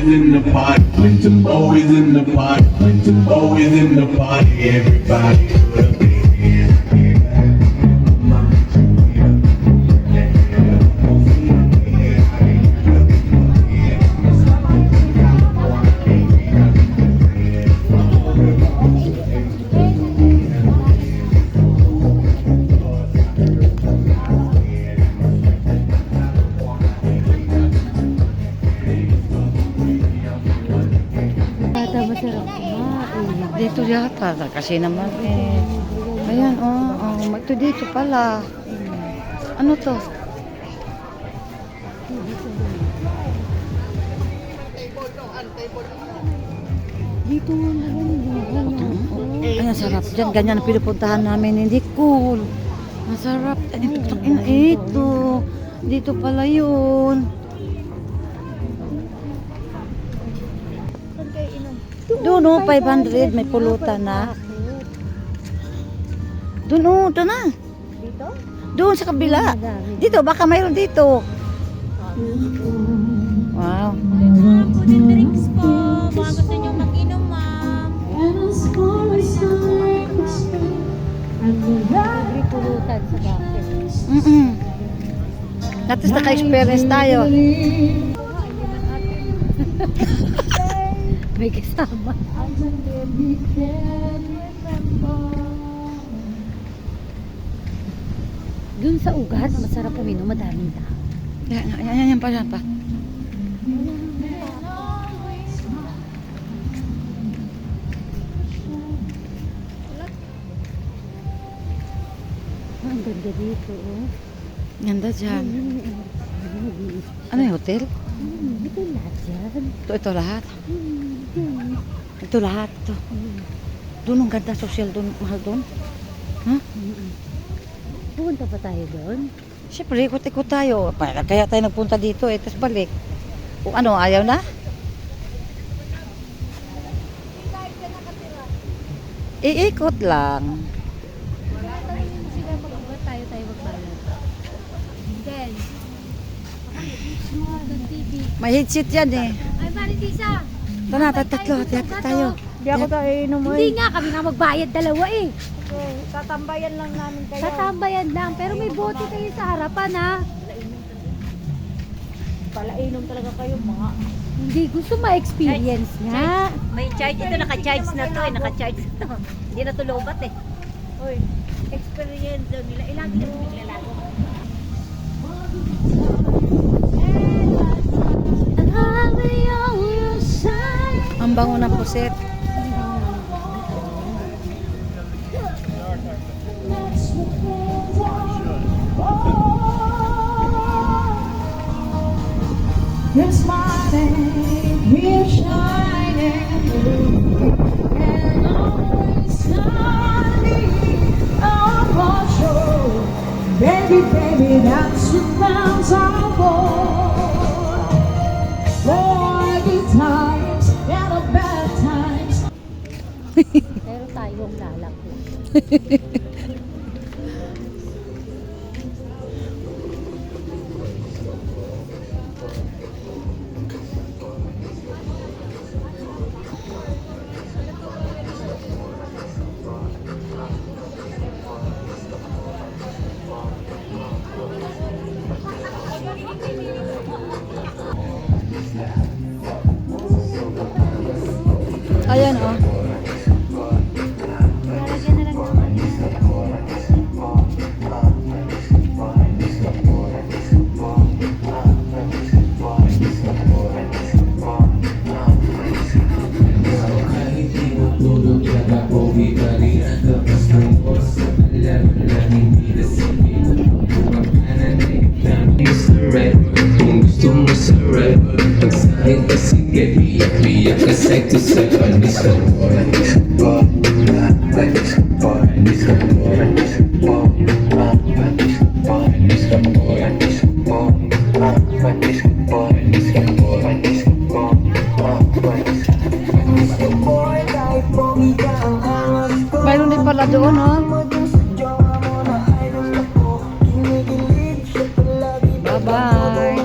in the party. Always in the party. Always in the party. Everybody put up their Masarap kumain. Dito yata, kasi naman ayan, ito dito pala. Ano to? Dito ayan, sarap dyan. Ganyan ang pinupuntahan namin. Hindi cool. Masarap. Ito. Dito pala yun. Doon 500 may pulutan na. Doon ito na. Dito? Doon sa kabila. Dito, baka mayroon dito. Wow. Food drinks po. Baka gusto nyo mag-inom, ma'am. Libre pulutan sa bakit. At least naka-experience tayo. May kasama. Dun sa ugat, masarap uminom, madaming tao. Yan pa. Ang ganda dito, oh. Ganda dyan. Ano yung hotel? Ito lahat dyan. Ito lahat. Ito lahat. Ito. Doon ang ganda, social doon, mahal doon. Ha? Pupunta pa tayo doon. Siyempre, ikot-ikot tayo. Kaya tayo nagpunta dito, tapos balik. Kung ano, ayaw na? Iikot lang. Tayo magbayad. Then, May headset yan eh. ay, Maritisa! Tara, tatlo, tayo. Hindi ako tayo inom. Hindi nga, kami nga magbayad dalawa eh. Tatambayan lang namin kayo. Tatambayan lang, pero may bote kayo sa harapan ha. Palainom talaga kayo mga. Hindi gusto ma-experience nga. May charge ito, naka-charge na to, naka-charge na to. Hindi na to lobat eh. Uy, experience daw nila. Ilang din yung nilalaro. Ang bango ng puset. You're smiling, we're shining and always sunny on our shore. Baby, baby, that's what rounds our board. For the times and the bad times. Pero tayo ang lalaki. Ayan oh. Lalagyan na lang naman yan. Kung gusto mo sa rap, pagsahin ka sige, iyak ka side to side, panis ka mo, panis ka mo, panis ka mo, panis ka mo, panis ka mo, panis ka mo, panis ka mo, panis ka mo, Mayroon din pala doon oh. Bye-bye.